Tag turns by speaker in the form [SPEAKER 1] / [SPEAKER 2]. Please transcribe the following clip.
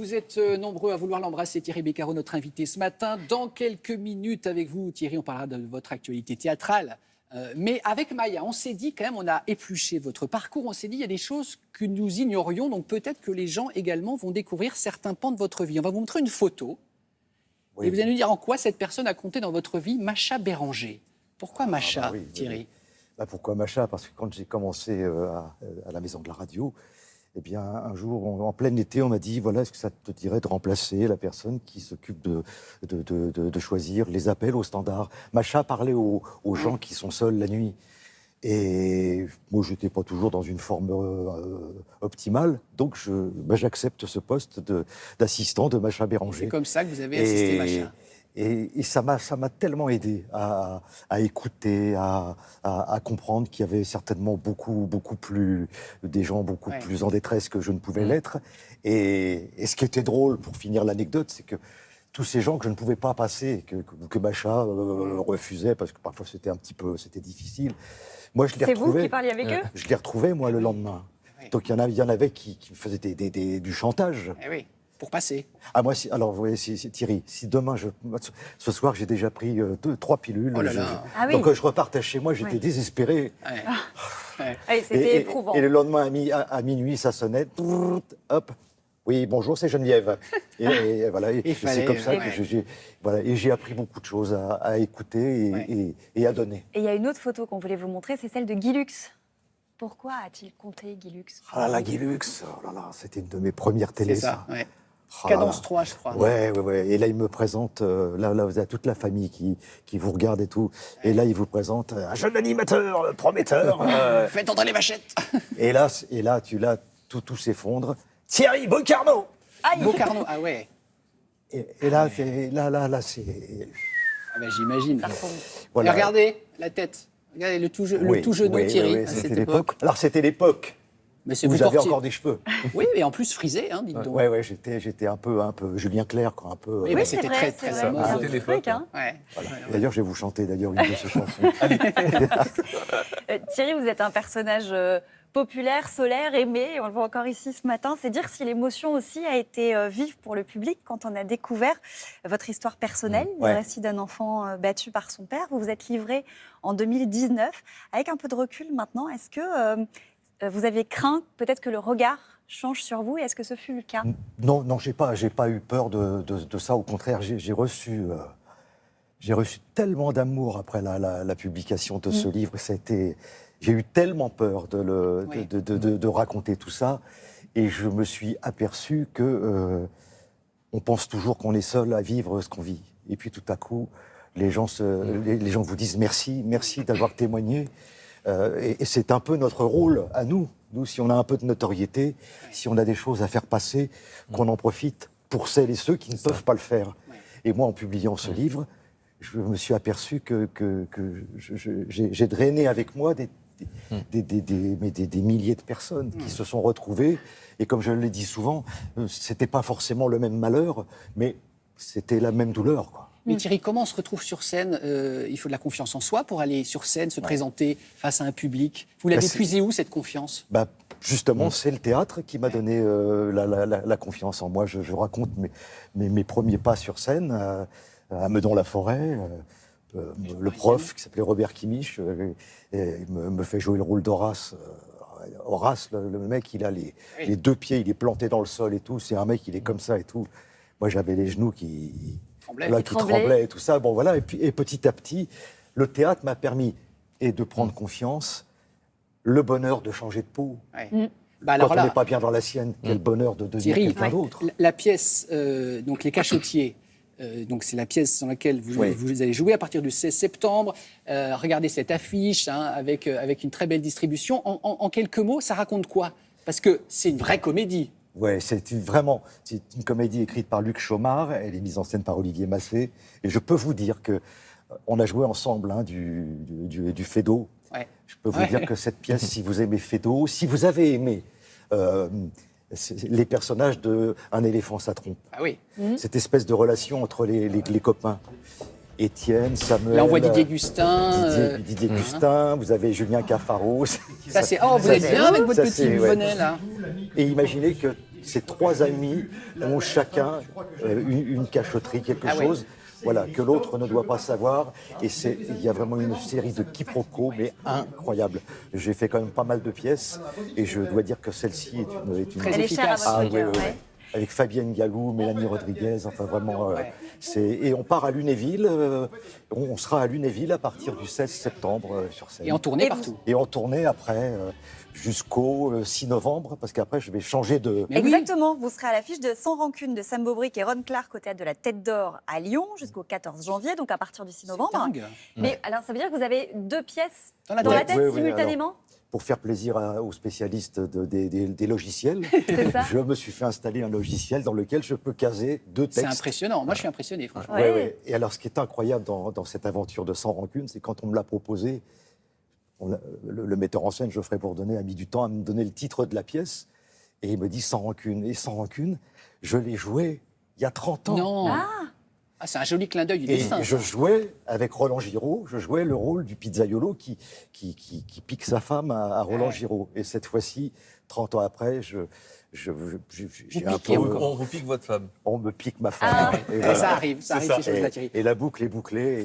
[SPEAKER 1] vous êtes nombreux à vouloir l'embrasser, Thierry Beccaro, notre invité ce matin. Dans quelques minutes avec vous, Thierry, on parlera de votre actualité théâtrale. Mais avec Maya, on s'est dit quand même, on a épluché votre parcours, on s'est dit il y a des choses que nous ignorions, donc peut-être que les gens également vont découvrir certains pans de votre vie. On va vous montrer une photo et vous allez nous dire en quoi cette personne a compté dans votre vie, Macha Béranger. Pourquoi Macha, Thierry?
[SPEAKER 2] Pourquoi Macha? Parce que quand j'ai commencé à la maison de la radio, eh bien, un jour, en plein été, on m'a dit, voilà, est-ce que ça te dirait de remplacer la personne qui s'occupe de choisir les appels au standard? Macha parlait aux gens qui sont seuls la nuit. Et moi, je n'étais pas toujours dans une forme optimale, donc j'accepte ce poste d'assistant de Macha Béranger.
[SPEAKER 1] C'est comme ça que vous avez assisté Macha.
[SPEAKER 2] Et ça m'a tellement aidé à écouter, à comprendre qu'il y avait certainement des gens beaucoup plus en détresse que je ne pouvais l'être. Et ce qui était drôle, pour finir l'anecdote, c'est que tous ces gens que je ne pouvais pas passer, que Macha refusait, parce que parfois c'était difficile. Moi, je les retrouvais.
[SPEAKER 3] C'est vous qui parliez avec eux?
[SPEAKER 2] Je les retrouvais, moi, le lendemain. Donc il y en avait qui faisaient du chantage.
[SPEAKER 1] Oui. Pour passer.
[SPEAKER 2] Ah, moi, alors, vous voyez, Thierry, si demain, ce soir, j'ai déjà pris 3 pilules.
[SPEAKER 1] Oh là là.
[SPEAKER 2] Donc, je repartais chez moi, j'étais désespéré.
[SPEAKER 3] C'était éprouvant.
[SPEAKER 2] Et le lendemain, à minuit, ça sonnait. Hop. Oui, bonjour, c'est Geneviève. Et voilà. Et c'est comme ça que j'ai appris beaucoup de choses à écouter et à donner.
[SPEAKER 3] Et il y a une autre photo qu'on voulait vous montrer, c'est celle de Guy Lux. Pourquoi a-t-il compté Guy Lux?
[SPEAKER 2] Ah là, Guy Lux, c'était une de mes premières télés.
[SPEAKER 1] C'est ça, ouais. Cadence 3, je crois.
[SPEAKER 2] Ouais. Et là, il me présente, là, vous avez toute la famille qui vous regarde et tout. Ouais. Et là, il vous présente un jeune animateur prometteur.
[SPEAKER 1] Faites entrer les vachettes.
[SPEAKER 2] Et là, tout s'effondre. Thierry Bocarno.
[SPEAKER 1] Bocarno, ah ouais.
[SPEAKER 2] Et là, c'est...
[SPEAKER 1] Ah ben, j'imagine.
[SPEAKER 2] Voilà.
[SPEAKER 1] Regardez la tête. Regardez le tout jeune Thierry à cette époque.
[SPEAKER 2] Alors, c'était l'époque.
[SPEAKER 1] Mais
[SPEAKER 2] où j'avais encore des cheveux.
[SPEAKER 1] Oui, mais en plus frisé, hein, dites donc.
[SPEAKER 2] Ouais, j'étais un peu Julien Clerc, quoi, un peu.
[SPEAKER 1] Oui, mais c'était très
[SPEAKER 3] ça.
[SPEAKER 1] C'était
[SPEAKER 3] l'époque. Hein.
[SPEAKER 1] Ouais.
[SPEAKER 2] Voilà. D'ailleurs, je vais vous chanter une de ces chansons.
[SPEAKER 3] Thierry, vous êtes un personnage populaire, solaire, aimé, on le voit encore ici ce matin. C'est dire si l'émotion aussi a été vive pour le public quand on a découvert votre histoire personnelle, le récit d'un enfant battu par son père. Vous vous êtes livré en 2019. Avec un peu de recul maintenant, est-ce que vous avez craint peut-être que le regard change sur vous, et est-ce que ce fut le cas?
[SPEAKER 2] Non, j'ai pas eu peur de ça. Au contraire, j'ai reçu tellement d'amour après la publication de ce livre. J'ai eu tellement peur de raconter tout ça, et je me suis aperçu que on pense toujours qu'on est seul à vivre ce qu'on vit. Et puis tout à coup, les gens vous disent merci d'avoir témoigné. Et c'est un peu notre rôle à nous, si on a un peu de notoriété, si on a des choses à faire passer, qu'on en profite pour celles et ceux qui ne peuvent pas le faire. Ouais. Et moi, en publiant ce livre, je me suis aperçu que j'ai drainé avec moi des milliers de personnes qui se sont retrouvées. Et comme je l'ai dit souvent, c'était pas forcément le même malheur, mais c'était la même douleur, quoi.
[SPEAKER 1] Mais Thierry, comment on se retrouve sur scène? Il faut de la confiance en soi pour aller sur scène, se présenter face à un public. Vous l'avez puisée où, cette confiance?
[SPEAKER 2] Justement, c'est le théâtre qui m'a donné la confiance en moi. Je raconte mes premiers pas sur scène à Meudon-la-Forêt. Le prof, qui s'appelait Robert Kimisch, me fait jouer le rôle d'Horace. Horace, le mec, il a les 2 pieds, il est planté dans le sol et tout. C'est un mec, il est comme ça et tout. Moi, j'avais les genoux qui tremblaient et tout ça. Bon, voilà. Et petit à petit, le théâtre m'a permis de prendre confiance, le bonheur de changer de peau. Quand on n'est pas bien dans la sienne, quel bonheur de devenir quelqu'un d'autre.
[SPEAKER 1] La pièce, donc Les Cachotiers, donc c'est la pièce dans laquelle vous allez jouer à partir du 16 septembre. Regardez cette affiche avec une très belle distribution. En quelques mots, ça raconte quoi? Parce que c'est une vraie comédie.
[SPEAKER 2] Ouais, c'est une comédie écrite par Luc Chaumard, elle est mise en scène par Olivier Massé, et je peux vous dire que on a joué ensemble du Feydeau. Ouais. Je peux vous dire que cette pièce, si vous aimez Feydeau, si vous avez aimé les personnages de Un éléphant ça trompe, cette espèce de relation entre les copains, Étienne, Samuel...
[SPEAKER 1] Là, on voit Didier Gustin.
[SPEAKER 2] Didier Gustin, vous avez Julien Cafaro.
[SPEAKER 1] Ça, c'est... Oh, vous êtes bien avec votre petit bonnet, là.
[SPEAKER 2] Et imaginez que ces 3 amis ont chacun une cachotterie, quelque chose. Voilà, que l'autre ne doit pas savoir. Et il y a vraiment une série de quiproquos, mais incroyables. J'ai fait quand même pas mal de pièces, et je dois dire que celle-ci est une
[SPEAKER 1] Très
[SPEAKER 3] Elle est chère à
[SPEAKER 1] efficace.
[SPEAKER 3] votre cœur, ouais.
[SPEAKER 2] avec Fabienne Galou, Mélanie Rodriguez, enfin vraiment. Et on part à Lunéville. On sera à Lunéville à partir du 16 septembre sur scène.
[SPEAKER 1] Et en tournée
[SPEAKER 3] Et
[SPEAKER 1] partout.
[SPEAKER 2] Et en tournée après, jusqu'au 6 novembre, parce qu'après je vais changer de.
[SPEAKER 1] Mais oui.
[SPEAKER 3] Exactement, vous serez à l'affiche de Sans rancune de Sam Bobrick et Ron Clark au théâtre de la Tête d'Or à Lyon jusqu'au 14 janvier, donc à partir du 6 novembre.
[SPEAKER 1] Dingue.
[SPEAKER 3] Mais alors ça veut dire que vous avez 2 pièces
[SPEAKER 1] Dans la
[SPEAKER 3] dans la
[SPEAKER 1] tête.
[SPEAKER 3] tête
[SPEAKER 2] Oui, oui,
[SPEAKER 3] simultanément?
[SPEAKER 2] Pour faire plaisir aux spécialistes des logiciels,
[SPEAKER 3] C'est ça.
[SPEAKER 2] je me suis fait installer un logiciel dans lequel je peux caser 2
[SPEAKER 1] C'est
[SPEAKER 2] textes.
[SPEAKER 1] impressionnant. Moi, je suis impressionné, franchement.
[SPEAKER 3] Ouais.
[SPEAKER 2] Ouais. Et alors, ce qui est incroyable dans cette aventure de Sans rancune, c'est quand on me l'a proposé, le metteur en scène, Geoffrey Bourdonnais, a mis du temps à me donner le titre de la pièce, et il me dit Sans rancune. Et Sans rancune, je l'ai joué il y a 30 ans.
[SPEAKER 1] Non. Ah, c'est un joli clin d'œil du
[SPEAKER 2] Et
[SPEAKER 1] destin.
[SPEAKER 2] je
[SPEAKER 1] ça.
[SPEAKER 2] jouais avec Roland Giraud, je jouais le rôle du pizzaiolo qui pique sa femme à Roland Giraud. Et cette fois-ci, 30 ans après, j'ai un
[SPEAKER 1] piquez
[SPEAKER 2] peu...
[SPEAKER 1] encore.
[SPEAKER 4] On vous pique votre femme.
[SPEAKER 2] On me pique ma femme. Et
[SPEAKER 1] Et
[SPEAKER 2] voilà.
[SPEAKER 1] ça arrive, ces choses-là, Thierry.
[SPEAKER 2] Et la boucle est bouclée.